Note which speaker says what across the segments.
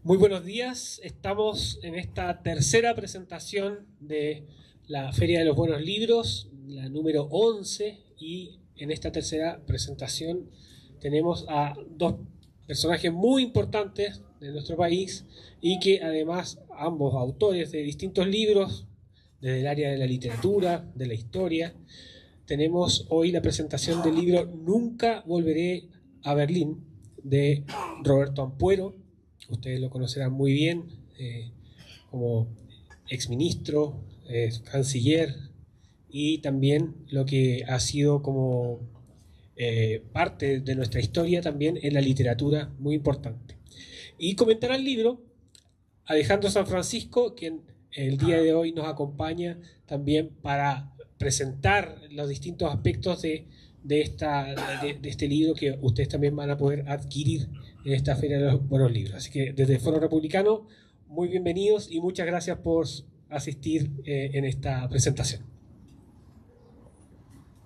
Speaker 1: Muy buenos días, estamos en esta tercera presentación de la Feria de los Buenos Libros, la número 11, y en esta tercera presentación tenemos a dos personajes muy importantes de nuestro país y que además ambos autores de distintos libros desde el área de la literatura, de la historia. Tenemos hoy la presentación del libro Nunca volveré a Berlín de Roberto Ampuero. Ustedes lo conocerán muy bien como exministro, canciller, y también lo que ha sido como parte de nuestra historia también en la literatura, muy importante. Y comentará el libro Alejandro San Francisco, quien el día de hoy nos acompaña también para presentar los distintos aspectos de este libro que ustedes también van a poder adquirir en esta Feria de los Buenos Libros. Así que desde el Foro Republicano, muy bienvenidos y muchas gracias por asistir en esta presentación.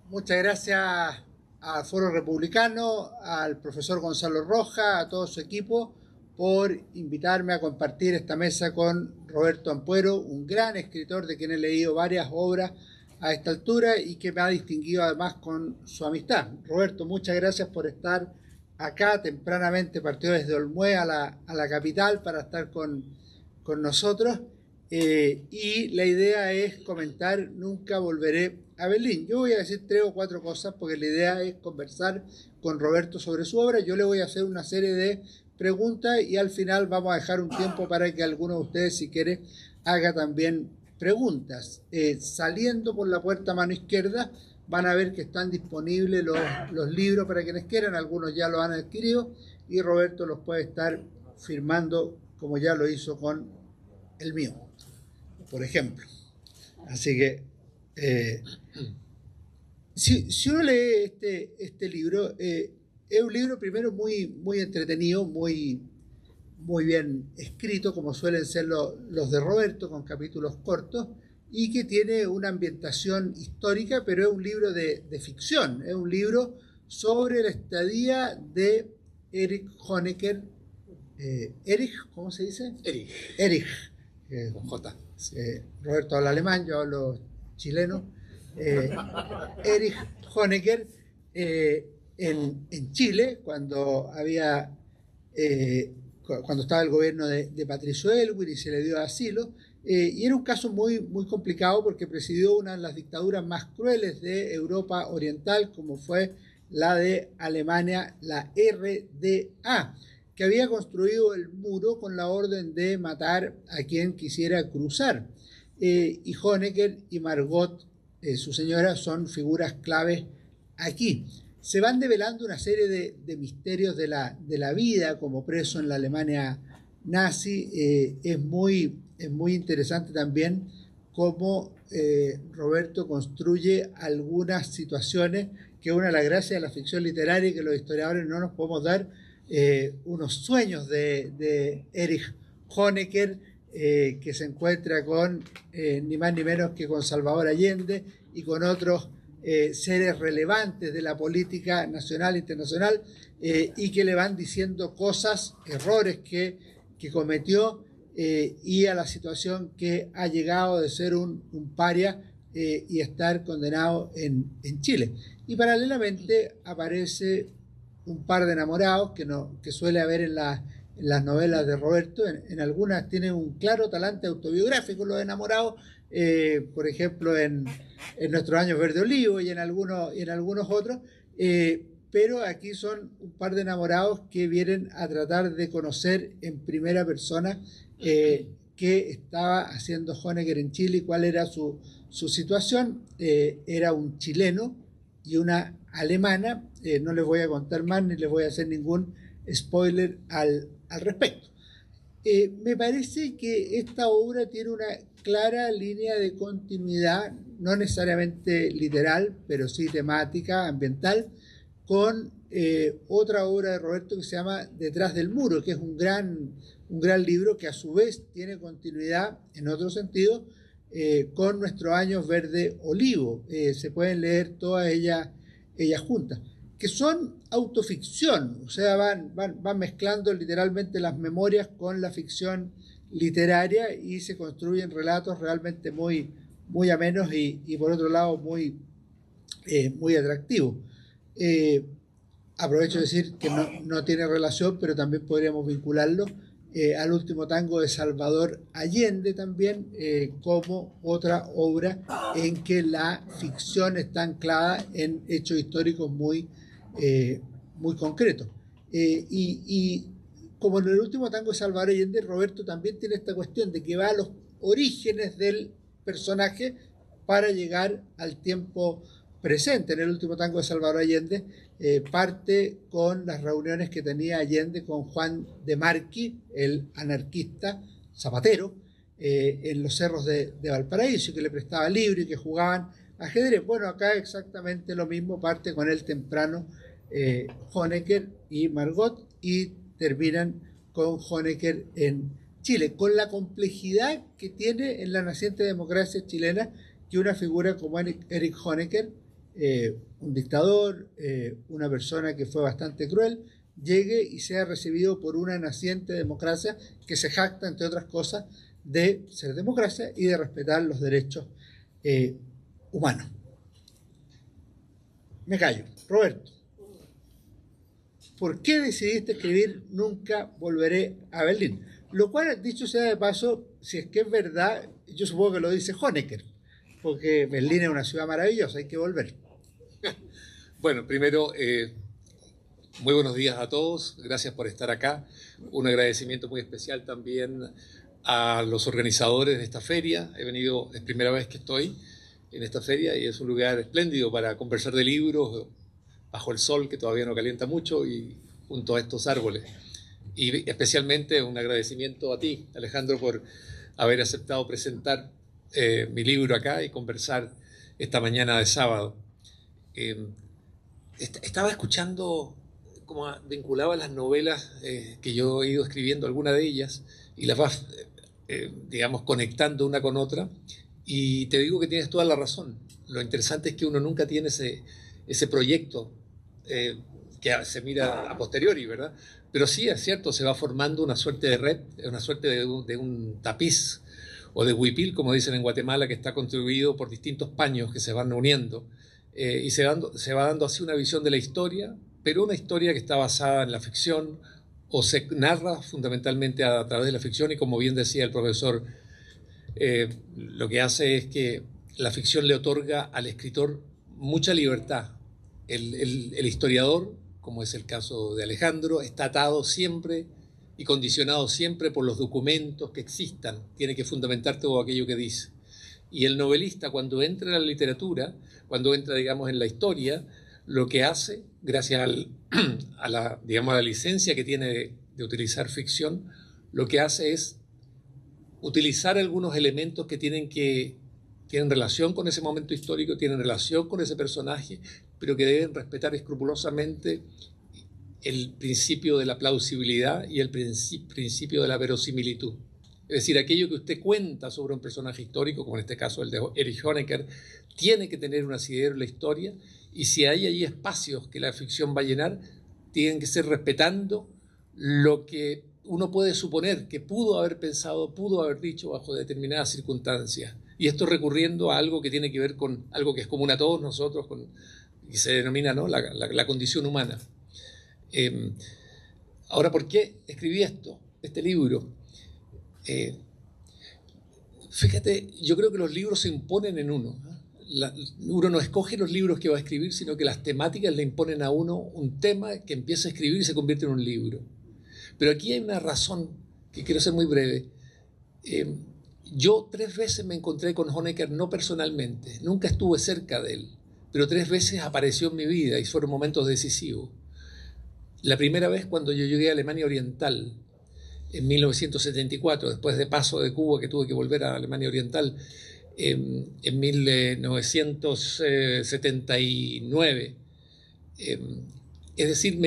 Speaker 2: Muchas gracias al Foro Republicano, al profesor Gonzalo Rojas, a todo su equipo, por invitarme a compartir esta mesa con Roberto Ampuero, un gran escritor de quien he leído varias obras a esta altura y que me ha distinguido además con su amistad. Roberto, muchas gracias por estar acá. Tempranamente partió desde Olmué a la capital para estar con nosotros. Y la idea es comentar Nunca volveré a Berlín. Yo voy a decir 3 o 4 cosas porque la idea es conversar con Roberto sobre su obra. Yo le voy a hacer una serie de preguntas y al final vamos a dejar un tiempo para que alguno de ustedes, si quiere, haga también preguntas. Saliendo por la puerta a mano izquierda van a ver que están disponibles los libros para quienes quieran. Algunos ya los han adquirido y Roberto los puede estar firmando como ya lo hizo con el mío, por ejemplo. Así que si uno lee este libro, es un libro primero muy entretenido, muy bien escrito, como suelen ser los de Roberto, con capítulos cortos, y que tiene una ambientación histórica, pero es un libro de ficción, es un libro sobre la estadía de Erich Honecker. Erich, ¿cómo se dice? Erich. Con J. Roberto habla alemán, yo hablo chileno. Erich Honecker en Chile, cuando estaba el gobierno de Patricio Aylwin y se le dio asilo, y era un caso muy complicado porque presidió una de las dictaduras más crueles de Europa Oriental, como fue la de Alemania, la RDA, que había construido el muro con la orden de matar a quien quisiera cruzar. Y Honecker y Margot, su señora, son figuras claves aquí. Se van develando una serie de misterios de la vida como preso en la Alemania nazi. Es muy interesante también cómo Roberto construye algunas situaciones que es una de las gracias de la ficción literaria y que los historiadores no nos podemos dar. Unos sueños de Erich Honecker que se encuentra con ni más ni menos que con Salvador Allende y con otros seres relevantes de la política nacional e internacional y que le van diciendo cosas, errores que cometió y a la situación que ha llegado de ser un paria y estar condenado en Chile. Y paralelamente aparece un par de enamorados que suele haber en las novelas de Roberto. En algunas tiene un claro talante autobiográfico los enamorados, por ejemplo en Nuestros años verde olivo y en algunos otros, pero aquí son un par de enamorados que vienen a tratar de conocer en primera persona qué estaba haciendo Honecker en Chile y cuál era su situación. Era un chileno y una alemana. No les voy a contar más ni les voy a hacer ningún spoiler al respecto. Me parece que esta obra tiene una clara línea de continuidad, no necesariamente literal, pero sí temática, ambiental, con otra obra de Roberto que se llama Detrás del muro, que es un gran libro que a su vez tiene continuidad en otro sentido con Nuestros años verde olivo. Se pueden leer todas ellas juntas. que son autoficción, o sea, van mezclando literalmente las memorias con la ficción literaria y se construyen relatos realmente muy, muy amenos y por otro lado muy, muy atractivos. Aprovecho de decir que no tiene relación, pero también podríamos vincularlo al último tango de Salvador Allende también, como otra obra en que la ficción está anclada en hechos históricos muy, muy concretos. Y como en el último tango de Salvador Allende, Roberto también tiene esta cuestión de que va a los orígenes del personaje para llegar al tiempo presente. En el último tango de Salvador Allende parte con las reuniones que tenía Allende con Juan de Marquis, el anarquista zapatero, en los cerros de Valparaíso, que le prestaba libros y que jugaban ajedrez. Bueno, acá exactamente lo mismo, parte con el temprano Honecker y Margot y terminan con Honecker en Chile, con la complejidad que tiene en la naciente democracia chilena que una figura como Erich Honecker, un dictador, una persona que fue bastante cruel, llegue y sea recibido por una naciente democracia que se jacta, entre otras cosas, de ser democracia y de respetar los derechos humanos. Me callo. Roberto, ¿por qué decidiste escribir Nunca volveré a Berlín? Lo cual, dicho sea de paso, si es que es verdad, yo supongo que lo dice Honecker, porque Berlín es una ciudad maravillosa, hay que volver.
Speaker 3: Bueno, primero, muy buenos días a todos, gracias por estar acá. Un agradecimiento muy especial también a los organizadores de esta feria. Es primera vez que estoy en esta feria y es un lugar espléndido para conversar de libros bajo el sol, que todavía no calienta mucho, y junto a estos árboles. Y especialmente un agradecimiento a ti, Alejandro, por haber aceptado presentar mi libro acá y conversar esta mañana de sábado. Estaba escuchando cómo vinculaba las novelas que yo he ido escribiendo, algunas de ellas, y las vas, digamos, conectando una con otra, y te digo que tienes toda la razón. Lo interesante es que uno nunca tiene ese proyecto que se mira a posteriori, ¿verdad? Pero sí, es cierto, se va formando una suerte de red, una suerte de un tapiz, o de huipil, como dicen en Guatemala, que está contribuido por distintos paños que se van uniendo, y se va dando así una visión de la historia, pero una historia que está basada en la ficción, o se narra fundamentalmente a través de la ficción, y como bien decía el profesor, lo que hace es que la ficción le otorga al escritor mucha libertad. El historiador, como es el caso de Alejandro, está atado siempre y condicionado siempre por los documentos que existan. Tiene que fundamentar todo aquello que dice. Y el novelista, cuando entra en la literatura, cuando entra, digamos, en la historia, lo que hace, gracias a la licencia que tiene de utilizar ficción, lo que hace es utilizar algunos elementos que tienen relación con ese momento histórico, tienen relación con ese personaje, pero que deben respetar escrupulosamente el principio de la plausibilidad y el principio de la verosimilitud. Es decir, aquello que usted cuenta sobre un personaje histórico, como en este caso el de Erich Honecker, tiene que tener un asidero en la historia, y si hay allí espacios que la ficción va a llenar, tienen que ser respetando lo que uno puede suponer que pudo haber pensado, pudo haber dicho bajo determinadas circunstancias. Y esto recurriendo a algo que tiene que ver con algo que es común a todos nosotros, y se denomina, ¿no?, la condición humana. Ahora, ¿por qué escribí este libro? Fíjate, yo creo que los libros se imponen en uno. Uno no escoge los libros que va a escribir, sino que las temáticas le imponen a uno un tema que empieza a escribir y se convierte en un libro. Pero aquí hay una razón que quiero ser muy breve. Yo 3 veces me encontré con Honecker, no personalmente, nunca estuve cerca de él, pero 3 veces apareció en mi vida y fueron momentos decisivos. La primera vez cuando yo llegué a Alemania Oriental, en 1974, después de paso de Cuba, que tuve que volver a Alemania Oriental, en 1979. Es decir,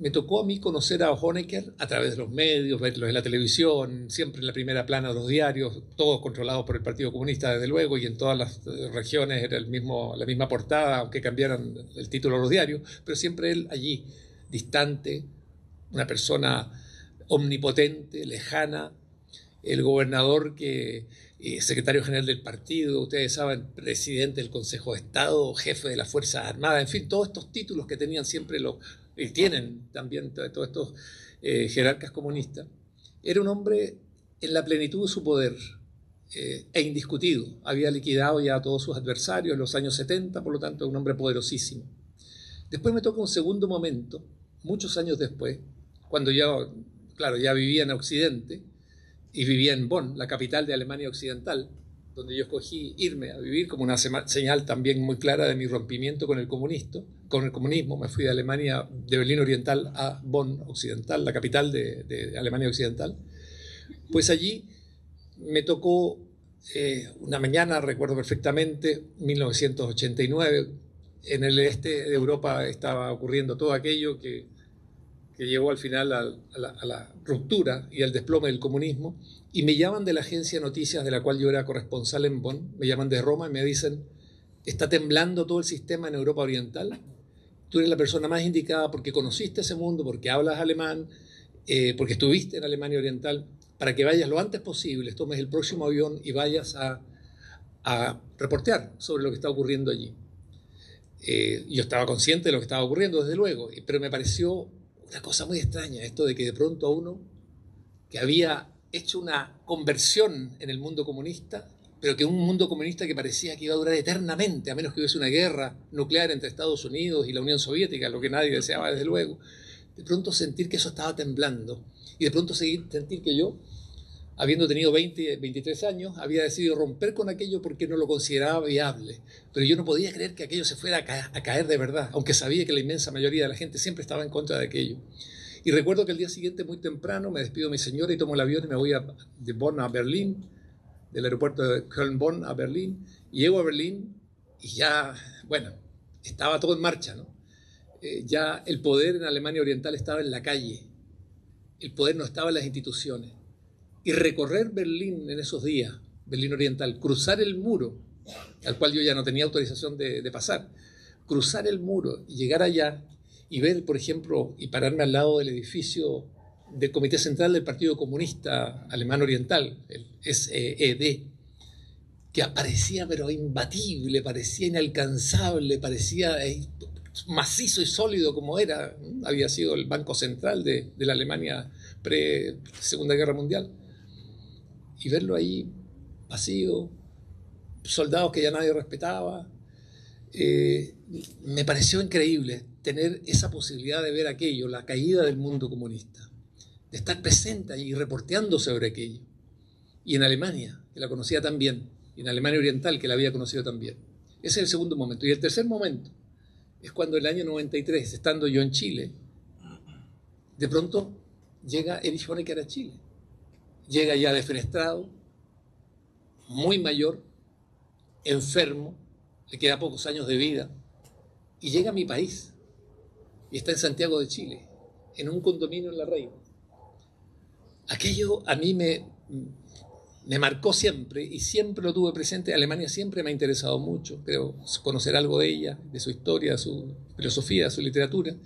Speaker 3: me tocó a mí conocer a Honecker a través de los medios, verlos en la televisión, siempre en la primera plana de los diarios, todos controlados por el Partido Comunista, desde luego, y en todas las regiones era la misma portada, aunque cambiaran el título de los diarios, pero siempre él allí, distante, una persona omnipotente, lejana, el gobernador secretario general del partido, ustedes saben, presidente del Consejo de Estado, jefe de las Fuerzas Armadas, en fin, todos estos títulos que tenían siempre y tienen también todos estos jerarcas comunistas. Era un hombre en la plenitud de su poder e indiscutido. Había liquidado ya a todos sus adversarios en los años 70, por lo tanto, un hombre poderosísimo. Después me toca un segundo momento, muchos años después, cuando ya vivía en Occidente, y vivía en Bonn, la capital de Alemania Occidental, donde yo escogí irme a vivir como una señal también muy clara de mi rompimiento con el comunismo. Me fui de Alemania, de Berlín Oriental a Bonn Occidental, la capital de Alemania Occidental. Pues allí me tocó una mañana, recuerdo perfectamente, 1989, en el este de Europa estaba ocurriendo todo aquello que llevó al final a la ruptura y al desplome del comunismo, y me llaman de la agencia de noticias de la cual yo era corresponsal en Bonn, me llaman de Roma y me dicen: está temblando todo el sistema en Europa Oriental, tú eres la persona más indicada porque conociste ese mundo, porque hablas alemán, porque estuviste en Alemania Oriental, para que vayas lo antes posible, tomes el próximo avión y vayas a reportear sobre lo que está ocurriendo allí. Yo estaba consciente de lo que estaba ocurriendo, desde luego, pero me pareció una cosa muy extraña esto de que de pronto a uno que había hecho una conversión en el mundo comunista, pero que un mundo comunista que parecía que iba a durar eternamente, a menos que hubiese una guerra nuclear entre Estados Unidos y la Unión Soviética, lo que nadie deseaba desde luego, de pronto sentir que eso estaba temblando, y de pronto sentir que yo, habiendo tenido 23 años, había decidido romper con aquello porque no lo consideraba viable. Pero yo no podía creer que aquello se fuera a caer de verdad, aunque sabía que la inmensa mayoría de la gente siempre estaba en contra de aquello. Y recuerdo que el día siguiente, muy temprano, me despido de mi señora y tomo el avión y me voy de Bonn a Berlín, del aeropuerto de Köln-Bonn a Berlín. Y llego a Berlín y ya, bueno, estaba todo en marcha, ¿no? Ya el poder en Alemania Oriental estaba en la calle, el poder no estaba en las instituciones. Y recorrer Berlín en esos días, Berlín Oriental, cruzar el muro, al cual yo ya no tenía autorización de pasar, cruzar el muro y llegar allá y ver, por ejemplo, y pararme al lado del edificio del Comité Central del Partido Comunista Alemán Oriental, el SED, que parecía pero imbatible, parecía inalcanzable, parecía macizo y sólido como era, había sido el Banco Central de la Alemania pre-Segunda Guerra Mundial. Y verlo ahí vacío, soldados que ya nadie respetaba, me pareció increíble tener esa posibilidad de ver aquello, la caída del mundo comunista, de estar presente allí reporteando sobre aquello. Y en Alemania, que la conocía también, y en Alemania Oriental, que la había conocido también. Ese es el segundo momento. Y el tercer momento es cuando el año 93, estando yo en Chile, de pronto llega Erich Honecker a Chile. Llega ya defenestrado, muy mayor, enfermo, le queda pocos años de vida, y llega a mi país, y está en Santiago de Chile, en un condominio en La Reina. Aquello a mí me marcó siempre, y siempre lo tuve presente. Alemania siempre me ha interesado mucho, creo conocer algo de ella, de su historia, de su filosofía, de su literatura,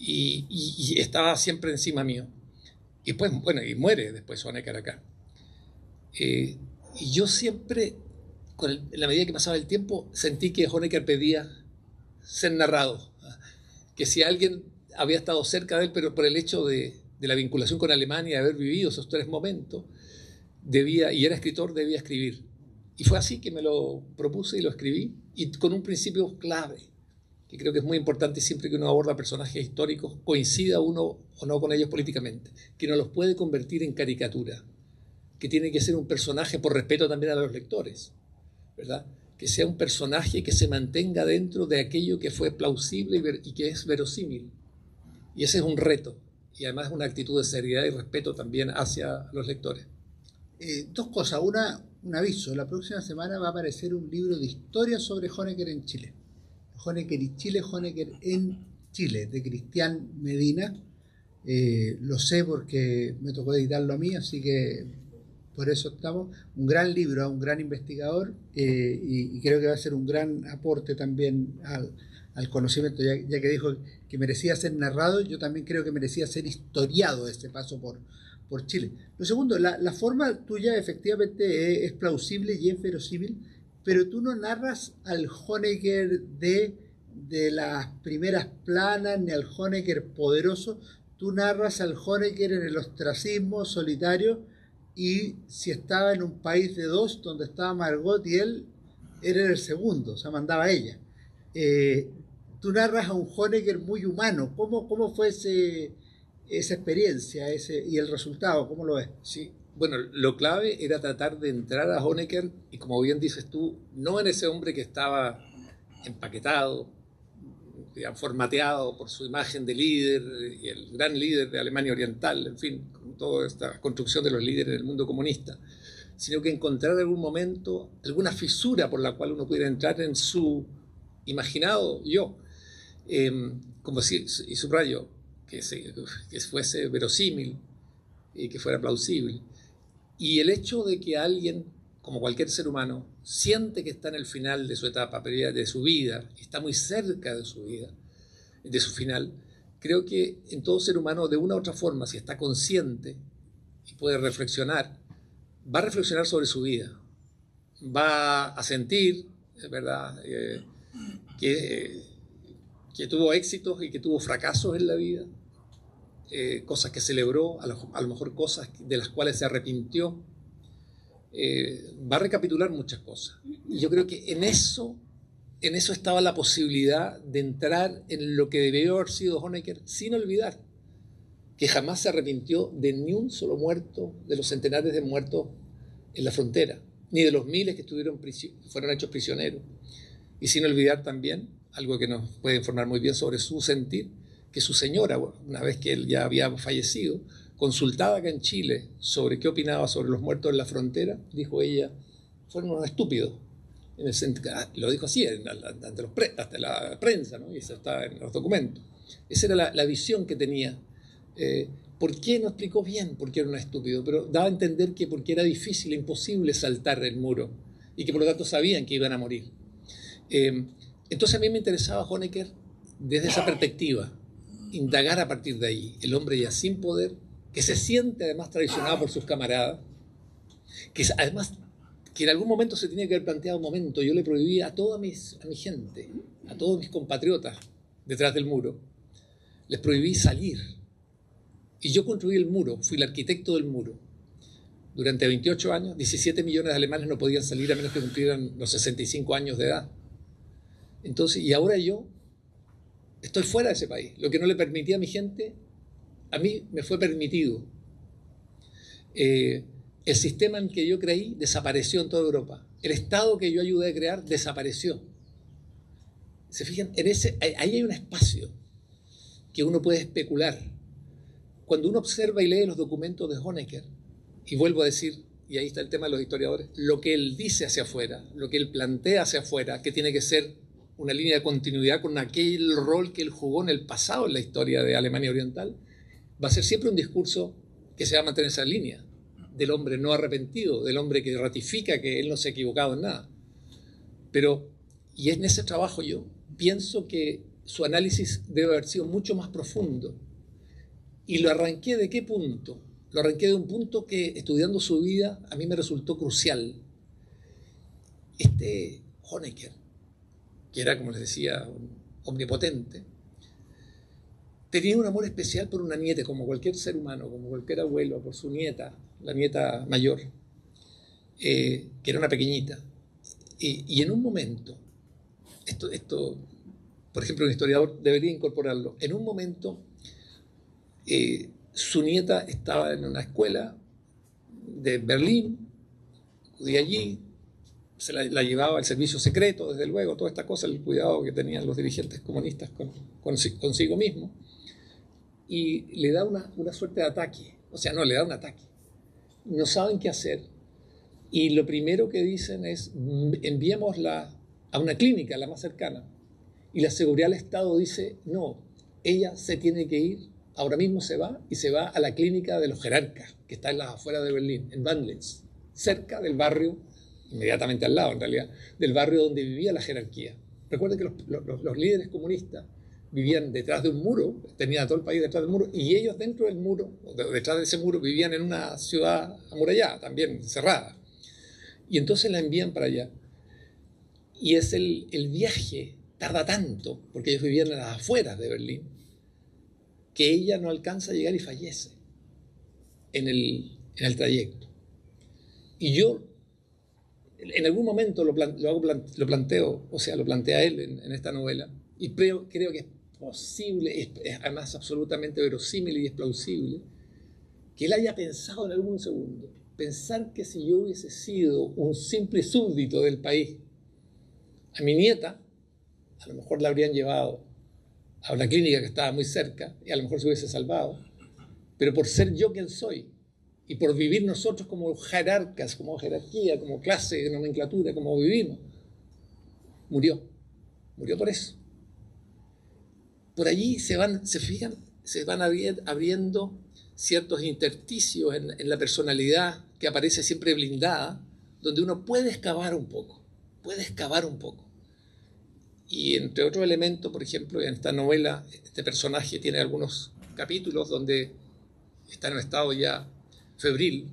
Speaker 3: y estaba siempre encima mío. Y pues, bueno, y muere después Honecker acá. Y yo siempre, en la medida que pasaba el tiempo, sentí que Honecker pedía ser narrado. Que si alguien había estado cerca de él, pero por el hecho de la vinculación con Alemania, de haber vivido esos tres momentos, y era escritor, debía escribir. Y fue así que me lo propuse y lo escribí, y con un principio clave, que creo que es muy importante siempre que uno aborda personajes históricos, coincida uno o no con ellos políticamente, que no los puede convertir en caricatura, que tiene que ser un personaje por respeto también a los lectores, ¿verdad? Que sea un personaje que se mantenga dentro de aquello que fue plausible y que es verosímil. Y ese es un reto, y además una actitud de seriedad y respeto también hacia los lectores.
Speaker 2: Dos cosas. Un aviso. La próxima semana va a aparecer un libro de historia sobre Honecker en Chile. Honecker y Chile, Honecker en Chile, de Cristian Medina. Lo sé porque me tocó editarlo a mí, así que por eso estamos. Un gran libro, un gran investigador, y creo que va a ser un gran aporte también al conocimiento, ya que dijo que merecía ser narrado. Yo también creo que merecía ser historiado este paso por Chile. Lo segundo, la forma tuya efectivamente es plausible y es verosímil, pero tú no narras al Honecker de las primeras planas, ni al Honecker poderoso. Tú narras al Honecker en el ostracismo solitario, y si estaba en un país de dos, donde estaba Margot y él, era el segundo, o sea, mandaba a ella. Tú narras a un Honecker muy humano. ¿Cómo fue esa experiencia y el resultado? ¿Cómo lo ves?
Speaker 3: Sí, bueno, lo clave era tratar de entrar a Honecker, y como bien dices tú, no en ese hombre que estaba empaquetado, digamos, formateado por su imagen de líder y el gran líder de Alemania Oriental, en fin, con toda esta construcción de los líderes del mundo comunista, sino que encontrar algún momento, alguna fisura por la cual uno pudiera entrar en su imaginado yo, como si, y subrayo, que fuese verosímil y que fuera plausible. Y el hecho de que alguien, como cualquier ser humano, siente que está en el final de su etapa, de su vida, está muy cerca de su vida, de su final, creo que en todo ser humano, de una u otra forma, si está consciente y puede reflexionar, va a reflexionar sobre su vida, va a sentir, ¿verdad?, que tuvo éxitos y que tuvo fracasos en la vida, cosas que celebró, a lo mejor cosas de las cuales se arrepintió. Va a recapitular muchas cosas. Y yo creo que en eso estaba la posibilidad de entrar en lo que debió haber sido Honecker, sin olvidar que jamás se arrepintió de ni un solo muerto, de los centenares de muertos en la frontera, ni de los miles que fueron hechos prisioneros. Y sin olvidar también, algo que nos puede informar muy bien sobre su sentir, que su señora, una vez que él ya había fallecido, consultada acá en Chile sobre qué opinaba sobre los muertos en la frontera, dijo ella, fueron unos estúpidos. Lo dijo así ante la prensa, ¿no? Y eso está en los documentos. Esa era la visión que tenía. ¿Por qué? No explicó bien por qué era un estúpido, pero daba a entender que porque era difícil, imposible saltar el muro, y que por lo tanto sabían que iban a morir. Entonces a mí me interesaba Honecker desde esa perspectiva, indagar a partir de ahí, el hombre ya sin poder, que se siente además traicionado por sus camaradas, que además que en algún momento se tenía que haber planteado un momento, yo le prohibía a toda mi gente, a todos mis compatriotas detrás del muro, les prohibí salir. Y yo construí el muro, fui el arquitecto del muro. Durante 28 años, 17 millones de alemanes no podían salir a menos que cumplieran los 65 años de edad. Entonces, y ahora yo estoy fuera de ese país. Lo que no le permitía a mi gente, a mí me fue permitido. El sistema en que yo creí desapareció en toda Europa. El Estado que yo ayudé a crear desapareció. ¿Se fijan? Ahí hay un espacio que uno puede especular. Cuando uno observa y lee los documentos de Honecker, y vuelvo a decir, y ahí está el tema de los historiadores, lo que él dice hacia afuera, lo que él plantea hacia afuera, que tiene que ser una línea de continuidad con aquel rol que él jugó en el pasado en la historia de Alemania Oriental, va a ser siempre un discurso que se va a mantener esa línea, del hombre no arrepentido, del hombre que ratifica que él no se ha equivocado en nada. Pero, y en ese trabajo yo pienso que su análisis debe haber sido mucho más profundo. Y lo arranqué ¿de qué punto? Lo arranqué de un punto que, estudiando su vida, a mí me resultó crucial. Honecker, que era, como les decía, omnipotente, tenía un amor especial por una nieta, como cualquier ser humano, como cualquier abuelo, por su nieta, la nieta mayor, que era una pequeñita. Y en un momento, esto, por ejemplo, un historiador debería incorporarlo, en un momento su nieta estaba en una escuela de Berlín, acudía allí, se la llevaba al servicio secreto, desde luego, toda esta cosa, el cuidado que tenían los dirigentes comunistas consigo mismo, y le da una suerte de ataque, o sea, no, le da un ataque. No saben qué hacer, y lo primero que dicen es, enviémosla a una clínica, la más cercana, y la seguridad del Estado dice, no, ella se tiene que ir, ahora mismo se va, y se va a la clínica de los jerarcas, que está en las afueras de Berlín, en Wandlitz, cerca del barrio, inmediatamente al lado en realidad, del barrio donde vivía la jerarquía. Recuerden que los líderes comunistas vivían detrás de un muro, tenían a todo el país detrás del muro, y ellos dentro del muro, detrás de ese muro, vivían en una ciudad amurallada, también cerrada. Y entonces la envían para allá. Y es el viaje, tarda tanto, porque ellos vivían en las afueras de Berlín, que ella no alcanza a llegar y fallece en el trayecto. Y yo, en algún momento lo planteo, o sea, lo plantea él en esta novela, y creo que es posible, es además absolutamente verosímil y es plausible, que él haya pensado en algún segundo, pensar que si yo hubiese sido un simple súbdito del país, a mi nieta, a lo mejor la habrían llevado a una clínica que estaba muy cerca y a lo mejor se hubiese salvado, pero por ser yo quien soy y por vivir nosotros como jerarcas, como jerarquía, como clase, nomenclatura, como vivimos, murió por eso. Por allí se van abriendo ciertos intersticios en la personalidad que aparece siempre blindada, donde uno puede excavar un poco. Y entre otros elementos, por ejemplo, en esta novela, este personaje tiene algunos capítulos donde está en un estado ya febril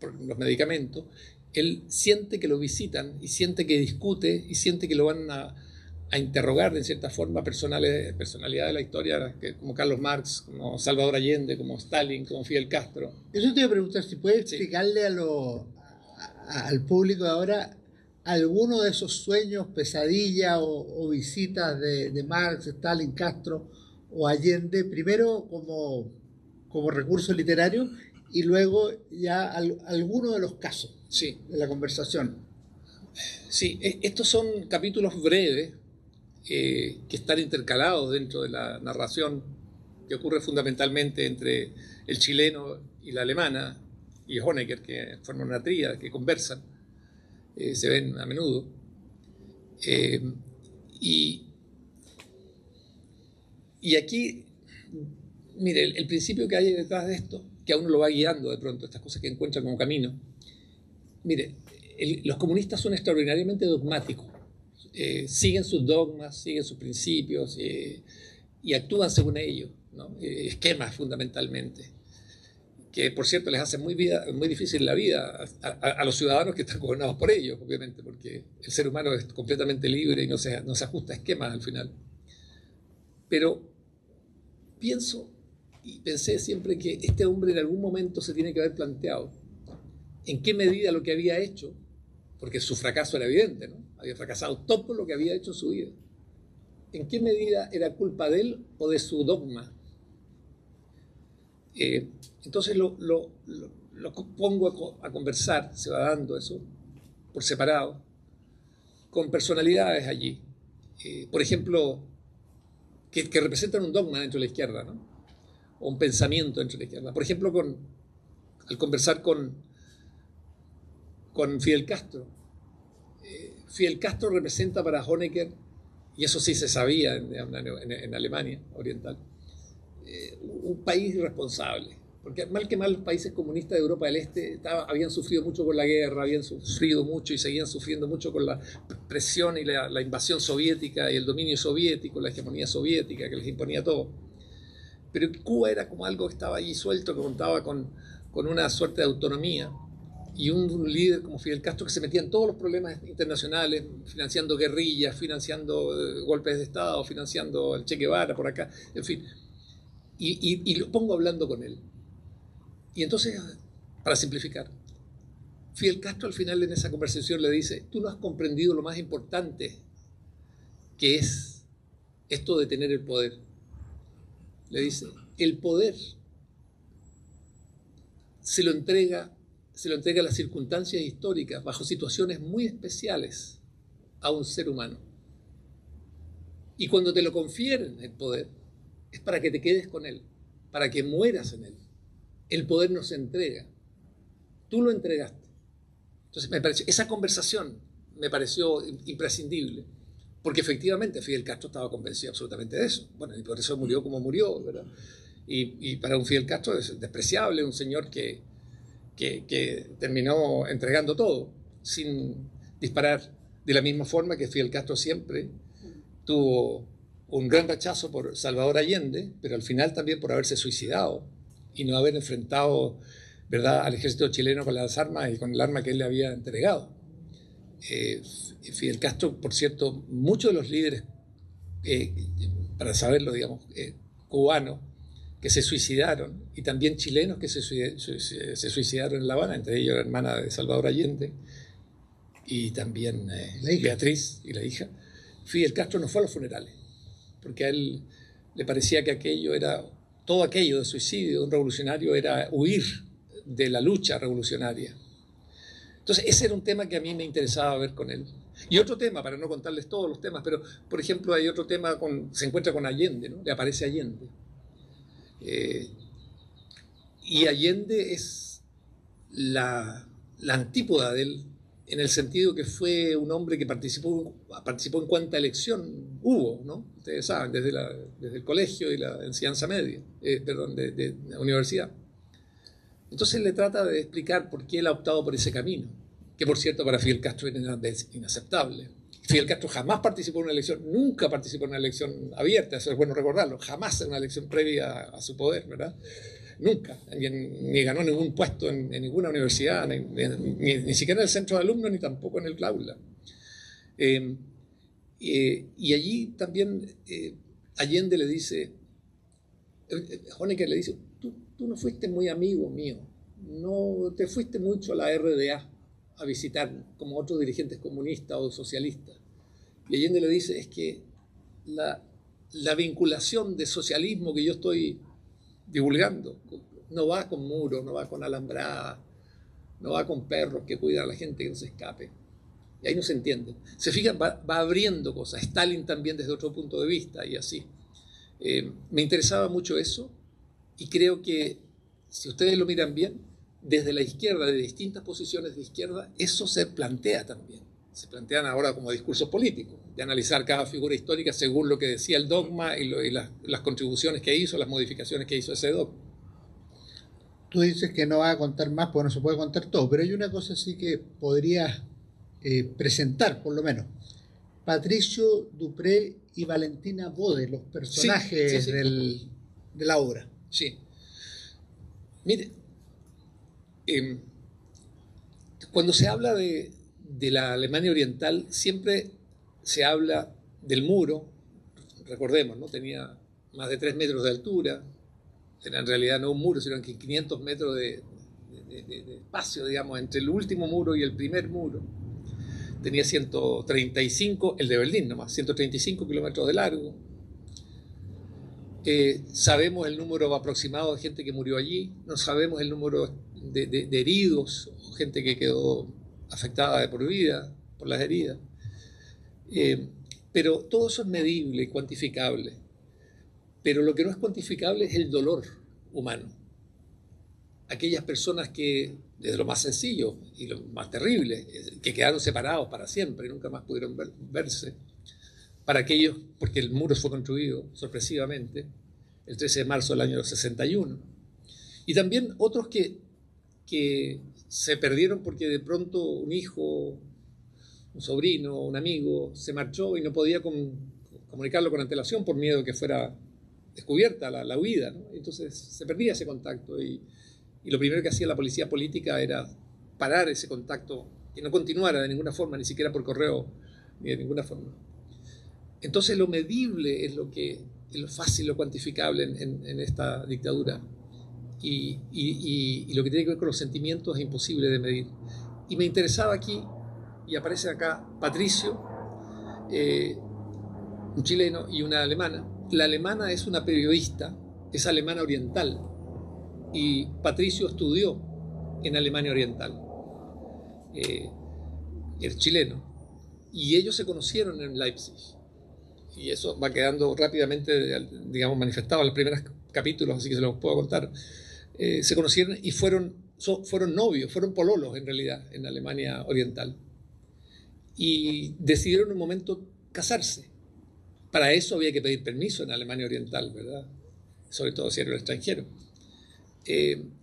Speaker 3: por los medicamentos. Él siente que lo visitan y siente que discute y siente que lo van a interrogar de cierta forma personalidades de la historia, como Carlos Marx, como Salvador Allende, como Stalin, como Fidel Castro.
Speaker 2: Eso te iba a preguntar, si puedes explicarle al público de ahora alguno de esos sueños, pesadillas o visitas de Marx, Stalin, Castro o Allende, primero como recurso literario y luego ya alguno de los casos de la conversación.
Speaker 3: Sí, estos son capítulos breves que están intercalados dentro de la narración que ocurre fundamentalmente entre el chileno y la alemana y Honecker, que forman una tríada, que conversan, se ven a menudo. Y aquí, mire, el principio que hay detrás de esto, que a uno lo va guiando de pronto, estas cosas que encuentra como camino. Mire, los comunistas son extraordinariamente dogmáticos. Siguen sus dogmas, siguen sus principios y actúan según ellos, ¿no? Esquemas fundamentalmente, que por cierto les hacen muy difícil la vida a los ciudadanos que están gobernados por ellos, obviamente, porque el ser humano es completamente libre y no se ajusta a esquemas al final. Pero pensé siempre que este hombre en algún momento se tiene que haber planteado en qué medida lo que había hecho, porque su fracaso era evidente, ¿no? Había fracasado todo lo que había hecho en su vida. ¿En qué medida era culpa de él o de su dogma? Entonces lo pongo a conversar, se va dando eso, por separado, con personalidades allí. Por ejemplo, que representan un dogma dentro de la izquierda, ¿no? O un pensamiento dentro de la izquierda. Por ejemplo, al conversar con Fidel Castro. Fidel Castro representa para Honecker, y eso sí se sabía en Alemania Oriental, un país irresponsable. Porque mal que mal los países comunistas de Europa del Este habían sufrido mucho con la guerra, habían sufrido mucho y seguían sufriendo mucho con la presión y la invasión soviética y el dominio soviético, la hegemonía soviética que les imponía todo. Pero Cuba era como algo que estaba allí suelto, que contaba con una suerte de autonomía. Y un líder como Fidel Castro que se metía en todos los problemas internacionales, financiando guerrillas, financiando golpes de Estado, financiando el Che Guevara por acá, en fin. Y lo pongo hablando con él. Y entonces, para simplificar, Fidel Castro al final en esa conversación le dice: tú no has comprendido lo más importante que es esto de tener el poder. Le dice, el poder se lo entrega a las circunstancias históricas, bajo situaciones muy especiales, a un ser humano. Y cuando te lo confieren el poder, es para que te quedes con él, para que mueras en él. El poder no se entrega. Tú lo entregaste. Entonces esa conversación me pareció imprescindible, porque efectivamente Fidel Castro estaba convencido absolutamente de eso. Bueno, y por eso murió como murió, ¿verdad? Y para un Fidel Castro es despreciable, un señor que terminó entregando todo, sin disparar, de la misma forma que Fidel Castro siempre tuvo un gran rechazo por Salvador Allende, pero al final también por haberse suicidado y no haber enfrentado, ¿verdad?, al ejército chileno con las armas y con el arma que él le había entregado. Fidel Castro, por cierto, muchos de los líderes, para saberlo, digamos, cubanos, que se suicidaron, y también chilenos que se suicidaron en La Habana, entre ellos la hermana de Salvador Allende, y también Beatriz y la hija. Fidel Castro no fue a los funerales, porque a él le parecía que todo aquello de suicidio de un revolucionario era huir de la lucha revolucionaria. Entonces ese era un tema que a mí me interesaba ver con él. Y otro tema, para no contarles todos los temas, pero por ejemplo hay otro tema, se encuentra con Allende, ¿no? Le aparece Allende. Y Allende es la antípoda de él, en el sentido que fue un hombre que participó en cuanta elección hubo, ¿no? Ustedes saben, desde el colegio y la enseñanza media, de la universidad. Entonces le trata de explicar por qué él ha optado por ese camino, que por cierto para Fidel Castro era inaceptable. Fidel Castro jamás participó en una elección, nunca participó en una elección abierta, eso es bueno recordarlo, jamás en una elección previa a su poder, ¿verdad? Nunca, ni ganó ningún puesto en ninguna universidad, ni siquiera en el centro de alumnos, ni tampoco en el aula. Y allí también Allende le dice, Honecker le dice, tú no fuiste muy amigo mío, no te fuiste mucho a la RDA a visitar como otros dirigentes comunistas o socialistas. Y Allende le dice, es que la vinculación de socialismo que yo estoy divulgando no va con muros, no va con alambradas, no va con perros que cuidan a la gente que no se escape. Y ahí no se entiende. Se fijan, va abriendo cosas. Stalin también desde otro punto de vista y así. Me interesaba mucho eso y creo que si ustedes lo miran bien, desde la izquierda, de distintas posiciones de izquierda, eso se plantea también. Se plantean ahora como discursos políticos, de analizar cada figura histórica según lo que decía el dogma y las contribuciones que hizo, las modificaciones que hizo ese dogma.
Speaker 2: Tú dices que no vas a contar más porque no se puede contar todo, pero hay una cosa sí que podrías presentar, por lo menos. Patricio Dupré y Valentina Bode, los personajes
Speaker 3: sí.
Speaker 2: de la obra.
Speaker 3: Sí. Mire, cuando se habla de la Alemania Oriental, siempre se habla del muro, recordemos, ¿no? Tenía más de 3 metros de altura, era en realidad no un muro, sino que 500 metros de espacio, digamos, entre el último muro y el primer muro. Tenía 135, el de Berlín nomás, 135 kilómetros de largo. Sabemos el número aproximado de gente que murió allí, no sabemos el número de heridos, gente que quedó afectada de por vida por las heridas. Pero todo eso es medible y cuantificable. Pero lo que no es cuantificable es el dolor humano. Aquellas personas que, desde lo más sencillo y lo más terrible, que quedaron separados para siempre y nunca más pudieron verse, para aquellos, porque el muro fue construido sorpresivamente el 13 de marzo del año 61, y también otros que se perdieron porque de pronto un hijo, un sobrino, un amigo se marchó y no podía comunicarlo con antelación por miedo que fuera descubierta la huida, ¿no? Entonces se perdía ese contacto y lo primero que hacía la policía política era parar ese contacto, que no continuara de ninguna forma, ni siquiera por correo, ni de ninguna forma. Entonces lo medible es lo fácil, lo cuantificable en esta dictadura. Y lo que tiene que ver con los sentimientos es imposible de medir. Y me interesaba aquí, y aparece acá Patricio, un chileno y una alemana. La alemana es una periodista, es alemana oriental, y Patricio estudió en Alemania Oriental. Es chileno. Y ellos se conocieron en Leipzig. Y eso va quedando rápidamente, digamos, manifestado en los primeros capítulos, así que se los puedo contar. Se conocieron y fueron novios, fueron pololos en realidad en Alemania Oriental. Y decidieron en un momento casarse. Para eso había que pedir permiso en Alemania Oriental, ¿verdad? Sobre todo si era un extranjero.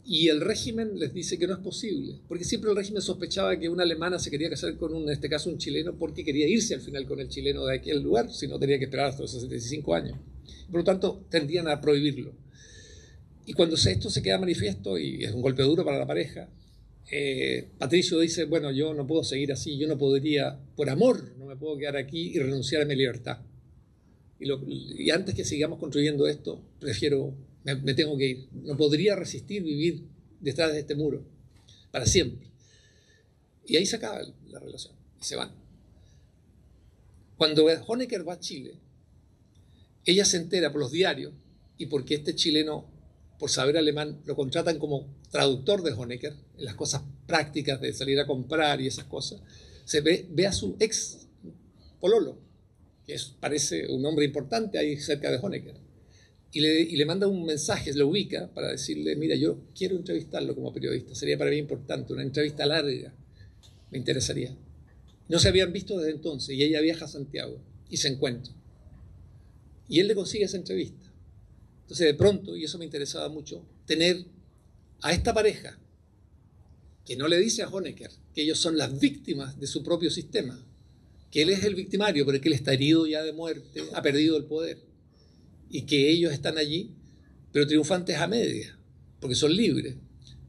Speaker 3: Y el régimen les dice que no es posible, porque siempre el régimen sospechaba que una alemana se quería casar con en este caso un chileno, porque quería irse al final con el chileno de aquel lugar, si no tenía que esperar hasta los 65 años. Por lo tanto, tendían a prohibirlo. Y cuando esto se queda manifiesto, y es un golpe duro para la pareja, Patricio dice, bueno, yo no puedo seguir así, yo no podría, por amor, no me puedo quedar aquí y renunciar a mi libertad. Y antes que sigamos construyendo esto, prefiero, me tengo que ir. No podría resistir vivir detrás de este muro para siempre. Y ahí se acaba la relación y se van. Cuando Honecker va a Chile, ella se entera por los diarios y porque este chileno, por saber alemán, lo contratan como traductor de Honecker en las cosas prácticas de salir a comprar y esas cosas. Se ve a su ex pololo, que parece un hombre importante ahí cerca de Honecker, y le manda un mensaje, lo ubica para decirle, mira, yo quiero entrevistarlo como periodista, sería para mí importante, una entrevista larga, me interesaría. No se habían visto desde entonces y ella viaja a Santiago y se encuentra. Y él le consigue esa entrevista. Entonces de pronto, y eso me interesaba mucho, tener a esta pareja que no le dice a Honecker que ellos son las víctimas de su propio sistema, que él es el victimario, pero que él está herido ya de muerte, ha perdido el poder, y que ellos están allí, pero triunfantes a medias, porque son libres,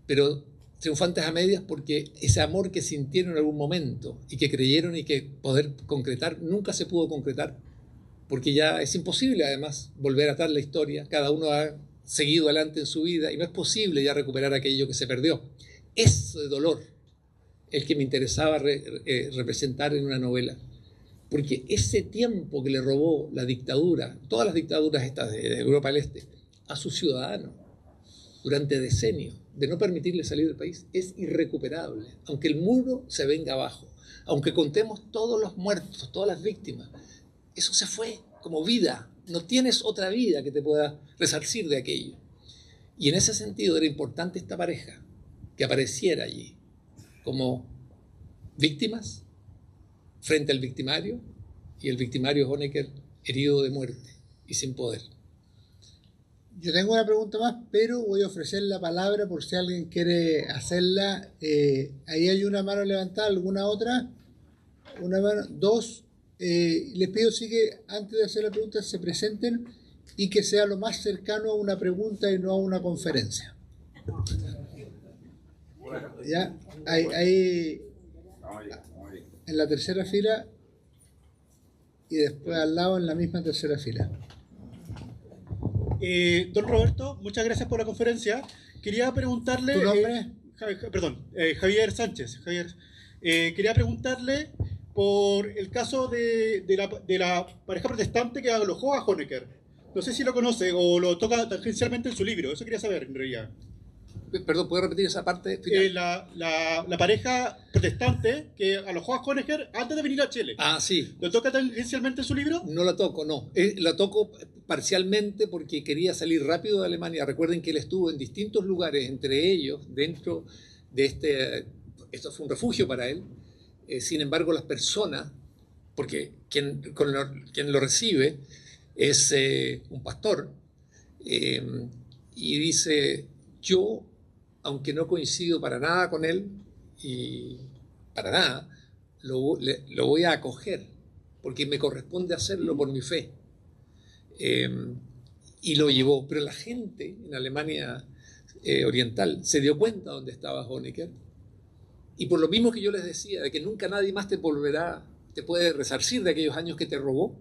Speaker 3: pero triunfantes a medias porque ese amor que sintieron en algún momento y que creyeron y que poder concretar, nunca se pudo concretar, porque ya es imposible además volver a atar la historia, cada uno ha seguido adelante en su vida y no es posible ya recuperar aquello que se perdió. Ese dolor el que me interesaba representar en una novela, porque ese tiempo que le robó la dictadura, todas las dictaduras estas de Europa del Este, a sus ciudadanos durante decenios, de no permitirle salir del país, es irrecuperable. Aunque el muro se venga abajo, aunque contemos todos los muertos, todas las víctimas, eso se fue como vida. No tienes otra vida que te pueda resarcir de aquello. Y en ese sentido era importante esta pareja que apareciera allí como víctimas frente al victimario, y el victimario Honecker herido de muerte y sin poder.
Speaker 2: Yo tengo una pregunta más, pero voy a ofrecer la palabra por si alguien quiere hacerla. Ahí hay una mano levantada, ¿alguna otra? Una mano, dos. Les pido sí que antes de hacer la pregunta se presenten y que sea lo más cercano a una pregunta y no a una conferencia. Ya, ahí en la tercera fila y después al lado en la misma tercera fila.
Speaker 4: Don Roberto, muchas gracias por la conferencia. Quería preguntarle...
Speaker 2: ¿Tu nombre?
Speaker 4: Javier Sánchez. Quería preguntarle por el caso de la pareja protestante que alojó a Honecker. No sé si lo conoce o lo toca tangencialmente en su libro. Eso quería saber, en realidad.
Speaker 3: Perdón, ¿puedo repetir esa parte final?
Speaker 4: La pareja protestante que alojó a Honecker antes de venir a Chile.
Speaker 3: Ah, sí.
Speaker 4: ¿Lo toca tangencialmente en su libro?
Speaker 3: No la toco, no. La toco parcialmente porque quería salir rápido de Alemania. Recuerden que él estuvo en distintos lugares, entre ellos, dentro de esto fue un refugio para él. Sin embargo, las personas, porque quien lo recibe es un pastor, y dice, yo, aunque no coincido para nada con él, y para nada, lo voy a acoger, porque me corresponde hacerlo por mi fe. Y lo llevó. Pero la gente en Alemania Oriental se dio cuenta dónde estaba Honecker, y por lo mismo que yo les decía, de que nunca nadie más te puede resarcir de aquellos años que te robó,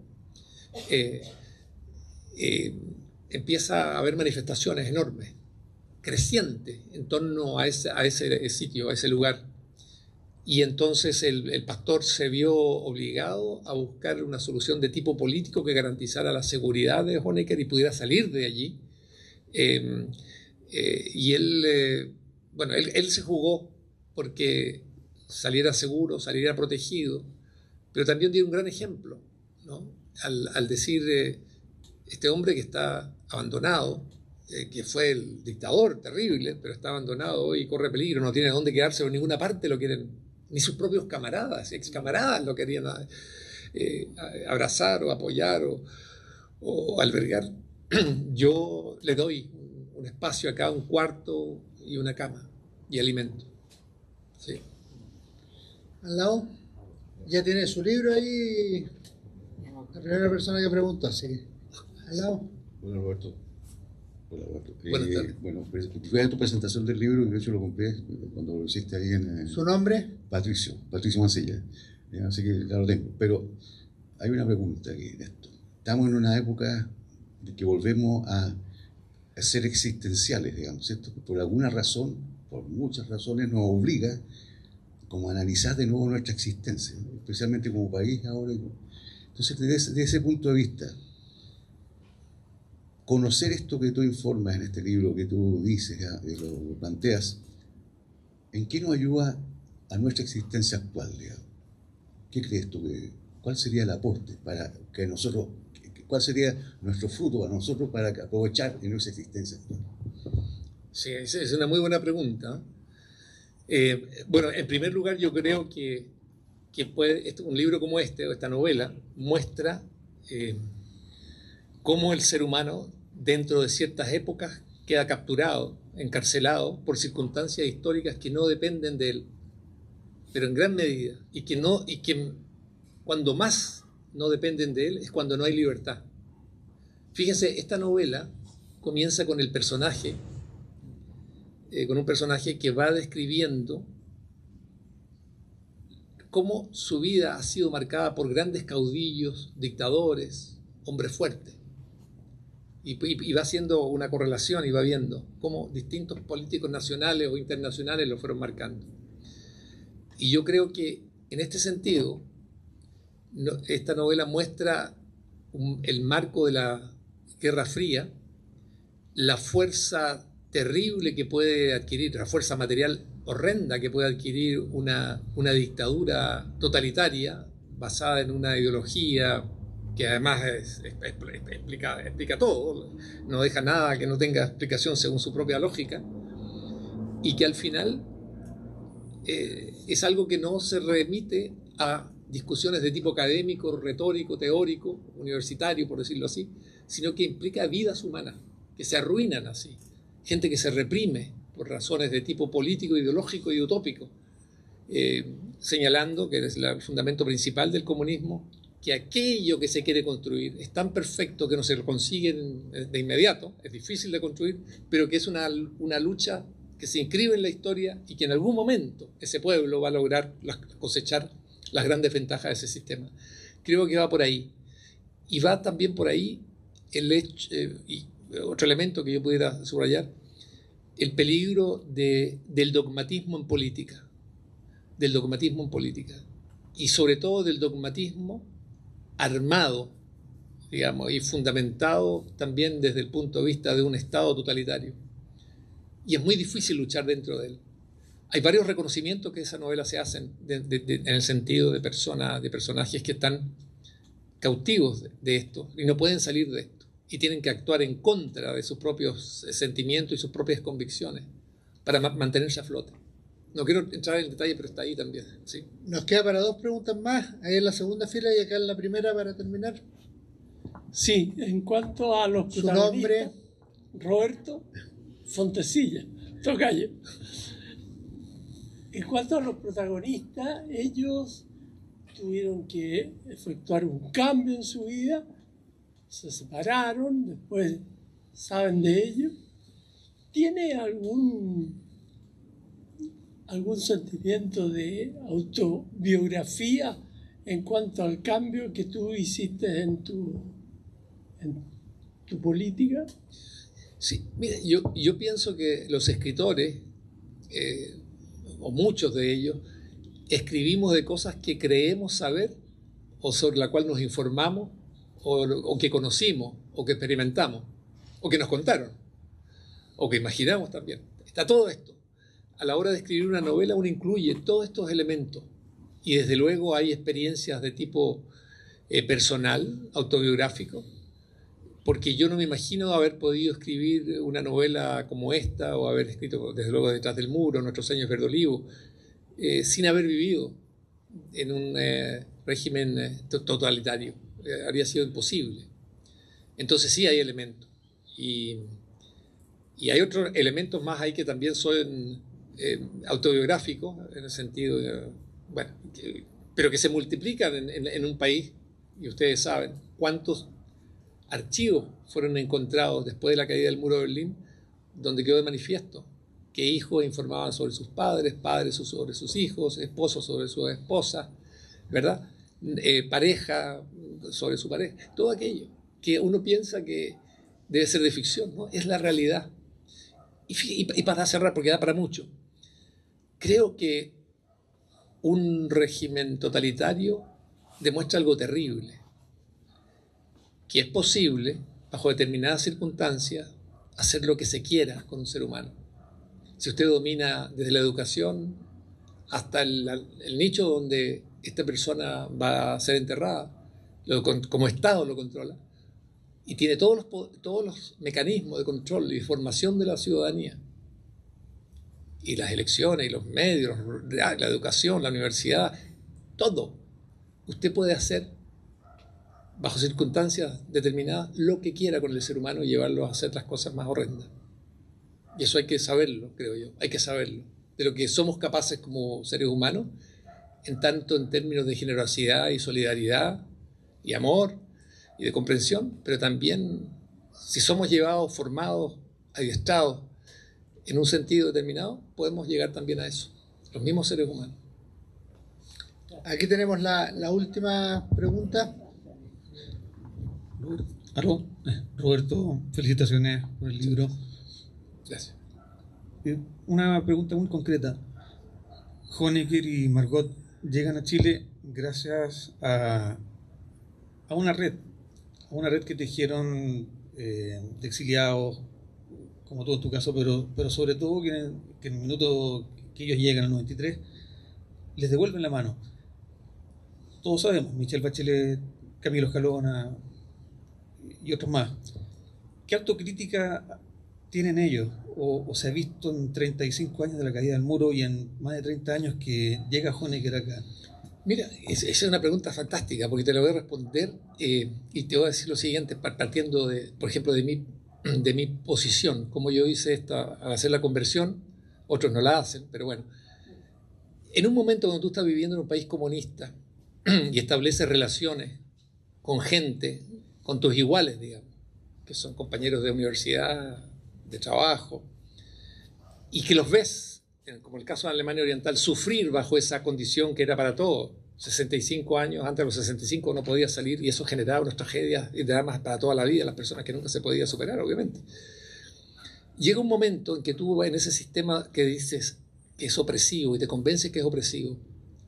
Speaker 3: empieza a haber manifestaciones enormes, crecientes, en torno a ese sitio, a ese lugar. Y entonces el pastor se vio obligado a buscar una solución de tipo político que garantizara la seguridad de Honecker y pudiera salir de allí. Y él se jugó porque saliera seguro, saliera protegido, pero también dio un gran ejemplo, ¿no? Al decir, este hombre que está abandonado, que fue el dictador terrible, pero está abandonado hoy y corre peligro, no tiene dónde quedarse, por ninguna parte lo quieren, ni sus propios camaradas, ex camaradas lo querían. abrazar o apoyar o albergar, yo le doy un espacio acá, un cuarto y una cama y alimento. Sí.
Speaker 2: Al lado, ya tiene su libro ahí. La primera persona que pregunta, sí. Al lado.
Speaker 5: Hola, Roberto. Hola, Roberto.
Speaker 3: Buenas tardes.
Speaker 5: Bueno, fui a tu presentación del libro y de hecho lo compré cuando lo hiciste ahí en...
Speaker 2: ¿Su nombre?
Speaker 5: Patricio Mancilla. Así que ya lo tengo. Pero hay una pregunta aquí en esto. Estamos en una época de que volvemos a ser existenciales, digamos, ¿cierto? Por alguna razón, por muchas razones, nos obliga como a analizar de nuevo nuestra existencia, ¿no? Especialmente como país ahora. Entonces, desde ese punto de vista, conocer esto que tú informas en este libro, que tú dices, que lo planteas, ¿en qué nos ayuda a nuestra existencia actual, digamos? ¿Qué crees tú? ¿Cuál sería el aporte para que nosotros, cuál sería nuestro fruto para nosotros para aprovechar en nuestra existencia actual?
Speaker 3: Sí, es una muy buena pregunta. Bueno, en primer lugar, yo creo que un libro como este, o esta novela, muestra cómo el ser humano, dentro de ciertas épocas, queda capturado, encarcelado por circunstancias históricas que no dependen de él, pero en gran medida, y que cuando más no dependen de él es cuando no hay libertad. Fíjense, esta novela comienza con el personaje, con un personaje que va describiendo cómo su vida ha sido marcada por grandes caudillos, dictadores, hombres fuertes. Y va haciendo una correlación y va viendo cómo distintos políticos nacionales o internacionales lo fueron marcando. Y yo creo que en este sentido, esta novela muestra el marco de la Guerra Fría, la fuerza terrible que puede adquirir, la fuerza material horrenda que puede adquirir una dictadura totalitaria basada en una ideología que además explica todo, no deja nada que no tenga explicación según su propia lógica, y que al final es algo que no se remite a discusiones de tipo académico, retórico, teórico, universitario, por decirlo así, sino que implica vidas humanas que se arruinan así, gente que se reprime por razones de tipo político, ideológico y utópico, señalando que es el fundamento principal del comunismo, que aquello que se quiere construir es tan perfecto que no se lo consigue de inmediato, es difícil de construir, pero que es una lucha que se inscribe en la historia y que en algún momento ese pueblo va a lograr cosechar las grandes ventajas de ese sistema. Creo que va por ahí. Y va también por ahí el hecho, y otro elemento que yo pudiera subrayar, el peligro del dogmatismo en política. Del dogmatismo en política. Y sobre todo del dogmatismo armado, digamos, y fundamentado también desde el punto de vista de un Estado totalitario. Y es muy difícil luchar dentro de él. Hay varios reconocimientos que esa novela se hacen en el sentido de personajes que están cautivos de esto y no pueden salir de esto y tienen que actuar en contra de sus propios sentimientos y sus propias convicciones para mantenerse a flote. No quiero entrar en detalle, pero está ahí también. ¿Sí?
Speaker 2: Nos queda para dos preguntas más, ahí en la segunda fila y acá en la primera para terminar.
Speaker 6: Sí, en cuanto a los
Speaker 2: Su
Speaker 6: protagonistas,
Speaker 2: nombre.
Speaker 6: Roberto Fontecilla, tocayo. En cuanto a los protagonistas, ellos tuvieron que efectuar un cambio en su vida, se separaron, después saben de ello. ¿Tiene algún sentimiento de autobiografía en cuanto al cambio que tú hiciste en tu política?
Speaker 3: Sí, mira, yo pienso que los escritores, o muchos de ellos, escribimos de cosas que creemos saber o sobre la cual nos informamos o que conocimos o que experimentamos o que nos contaron o que imaginamos también. Está todo esto. A la hora de escribir una novela uno incluye todos estos elementos y desde luego hay experiencias de tipo personal, autobiográfico, porque yo no me imagino haber podido escribir una novela como esta o haber escrito desde luego Detrás del muro, Nuestros años verde olivo, sin haber vivido régimen totalitario. Habría sido imposible. Entonces sí hay elementos. Y hay otros elementos más ahí que también son autobiográficos, en el sentido de, bueno, pero que se multiplican en un país, y ustedes saben cuántos archivos fueron encontrados después de la caída del muro de Berlín, donde quedó de manifiesto que hijos informaban sobre sus padres, padres sobre sus hijos, esposos sobre sus esposas, ¿verdad? Pareja sobre su pareja, todo aquello que uno piensa que debe ser de ficción, ¿no? Es la realidad. Y para cerrar, porque da para mucho, creo que un régimen totalitario demuestra algo terrible, que es posible, bajo determinadas circunstancias, hacer lo que se quiera con un ser humano. Si usted domina desde la educación hasta el nicho donde esta persona va a ser enterrada, como Estado lo controla, y tiene todos los mecanismos de control y de formación de la ciudadanía, y las elecciones, y los medios, la educación, la universidad, todo. Usted puede hacer, bajo circunstancias determinadas, lo que quiera con el ser humano y llevarlo a hacer las cosas más horrendas. Y eso hay que saberlo, creo yo, hay que saberlo, de lo que somos capaces como seres humanos, en tanto en términos de generosidad y solidaridad y amor y de comprensión, pero también si somos llevados, formados, adiestrados en un sentido determinado, podemos llegar también a eso, los mismos seres humanos.
Speaker 2: Aquí tenemos la última pregunta.
Speaker 7: Roberto, felicitaciones por el libro.
Speaker 3: Gracias.
Speaker 7: Una pregunta muy concreta. Honecker y Margot llegan a Chile gracias a una red que tejieron de exiliados, como tú en tu caso, pero sobre todo que en el minuto que ellos llegan, al 93, les devuelven la mano. Todos sabemos, Michelle Bachelet, Camilo Escalona y otros más. ¿Qué autocrítica tienen ellos? ¿O se ha visto en 35 años de la caída del muro y en más de 30 años que llega Honecker acá?
Speaker 3: Mira, esa es una pregunta fantástica, porque te la voy a responder y te voy a decir lo siguiente, partiendo, por ejemplo, de mi posición, como yo hice esta, al hacer la conversión, otros no la hacen, pero bueno. En un momento cuando tú estás viviendo en un país comunista y estableces relaciones con gente, con tus iguales, digamos, que son compañeros de universidad, de trabajo, y que los ves, como el caso de Alemania Oriental, sufrir bajo esa condición que era para todos. 65 años, antes de los 65 no podía salir, y eso generaba unas tragedias y dramas para toda la vida, las personas que nunca se podía superar, obviamente. Llega un momento en que tú en ese sistema que dices que es opresivo y te convences que es opresivo,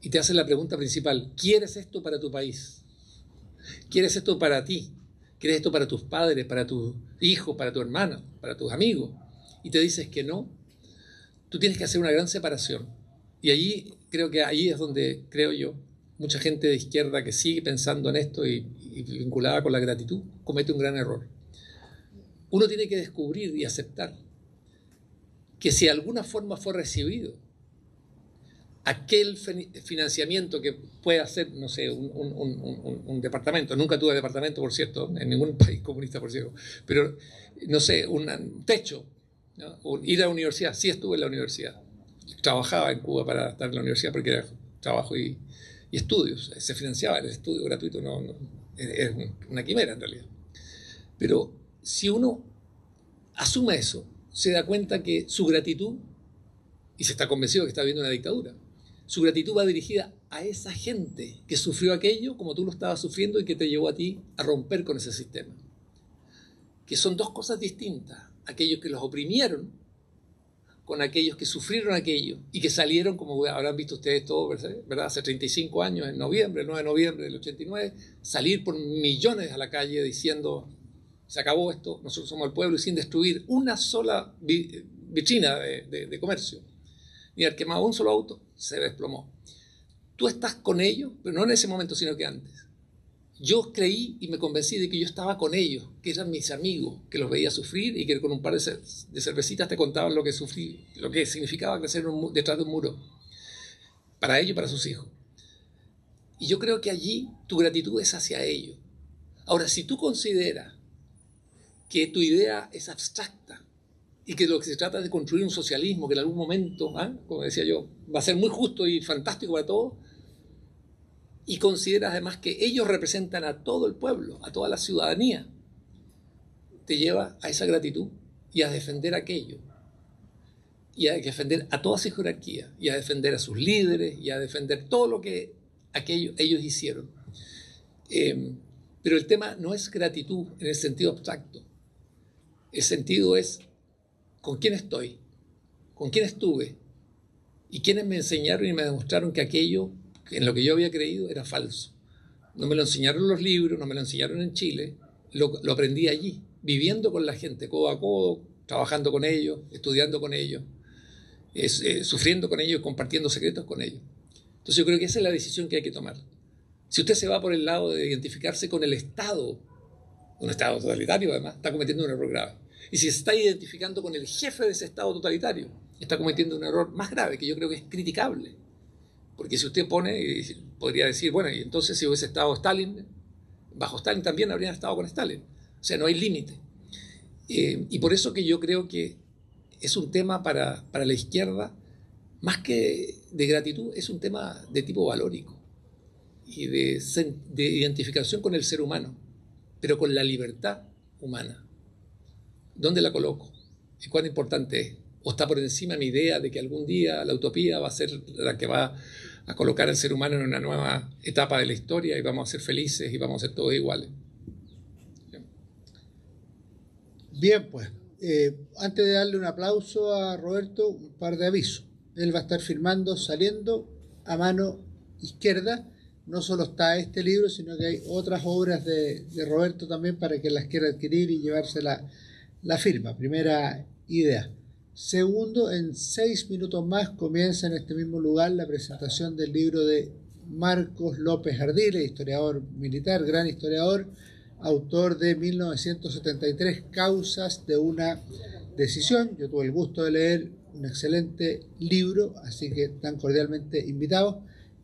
Speaker 3: y te hacen la pregunta principal: ¿quieres esto para tu país? ¿Quieres esto para ti? ¿Quieres esto para tus padres, para tus hijos, para tu hermana, para tus amigos? Y te dices que no. Tú tienes que hacer una gran separación. Y allí, creo que ahí es donde, creo yo, mucha gente de izquierda que sigue pensando en esto y vinculada con la gratitud, comete un gran error. Uno tiene que descubrir y aceptar que si de alguna forma fue recibido aquel financiamiento que puede hacer, no sé, un departamento. Nunca tuve departamento, por cierto, en ningún país comunista, por cierto. Pero, no sé, un techo, ¿no? Ir a la universidad. Sí estuve en la universidad. Trabajaba en Cuba para estar en la universidad porque era trabajo y estudios. Se financiaba el estudio gratuito. No, es una quimera, en realidad. Pero si uno asume eso, se da cuenta que su gratitud, y se está convencido que está viviendo una dictadura, su gratitud va dirigida a esa gente que sufrió aquello como tú lo estabas sufriendo y que te llevó a ti a romper con ese sistema. Que son dos cosas distintas. Aquellos que los oprimieron con aquellos que sufrieron aquello y que salieron, como habrán visto ustedes todos, ¿verdad? Hace 35 años, en noviembre, el 9 de noviembre del 89, salir por millones a la calle diciendo: se acabó esto, nosotros somos el pueblo, y sin destruir una sola vitrina de comercio, ni haber quemado un solo auto, se desplomó. Tú estás con ellos, pero no en ese momento, sino que antes. Yo creí y me convencí de que yo estaba con ellos, que eran mis amigos, que los veía sufrir y que con un par de cervecitas te contaban lo que sufrí, lo que significaba crecer detrás de un muro, para ellos y para sus hijos. Y yo creo que allí tu gratitud es hacia ellos. Ahora, si tú consideras que tu idea es abstracta y que lo que se trata es de construir un socialismo que en algún momento, como decía yo, va a ser muy justo y fantástico para todos, y consideras además que ellos representan a todo el pueblo, a toda la ciudadanía, te lleva a esa gratitud y a defender aquello, y a defender a toda su jerarquía, y a defender a sus líderes, y a defender todo lo que ellos hicieron. Pero el tema no es gratitud en el sentido abstracto. El sentido es con quién estoy, con quién estuve, y quiénes me enseñaron y me demostraron que aquello en lo que yo había creído era falso. No me lo enseñaron los libros, no me lo enseñaron en Chile, lo aprendí allí, viviendo con la gente, codo a codo, trabajando con ellos, estudiando con ellos, sufriendo con ellos, compartiendo secretos con ellos. Entonces yo creo que esa es la decisión que hay que tomar. Si usted se va por el lado de identificarse con el Estado, un Estado totalitario además, está cometiendo un error grave. Y si se está identificando con el jefe de ese Estado totalitario, está cometiendo un error más grave, que yo creo que es criticable. Porque si usted podría decir, bueno, y entonces si hubiese estado Stalin, bajo Stalin también habrían estado con Stalin. O sea, no hay límite. Y por eso que yo creo que es un tema para la izquierda, más que de gratitud, es un tema de tipo valórico y de identificación con el ser humano, pero con la libertad humana. ¿Dónde la coloco? ¿Y cuán importante es? ¿O está por encima mi idea de que algún día la utopía va a ser la que va a colocar al ser humano en una nueva etapa de la historia y vamos a ser felices y vamos a ser todos iguales?
Speaker 2: Bien, pues, antes de darle un aplauso a Roberto, un par de avisos. Él va a estar firmando, saliendo a mano izquierda. No solo está este libro, sino que hay otras obras de Roberto también para que las quiera adquirir y llevarse la firma. Primera idea. Segundo, en 6 minutos más comienza en este mismo lugar la presentación del libro de Marcos López Ardila, historiador militar, gran historiador, autor de 1973, Causas de una decisión. Yo tuve el gusto de leer un excelente libro, así que están cordialmente invitados,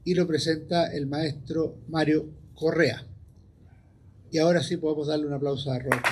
Speaker 2: y lo presenta el maestro Mario Correa. Y ahora sí podemos darle un aplauso a Roberto.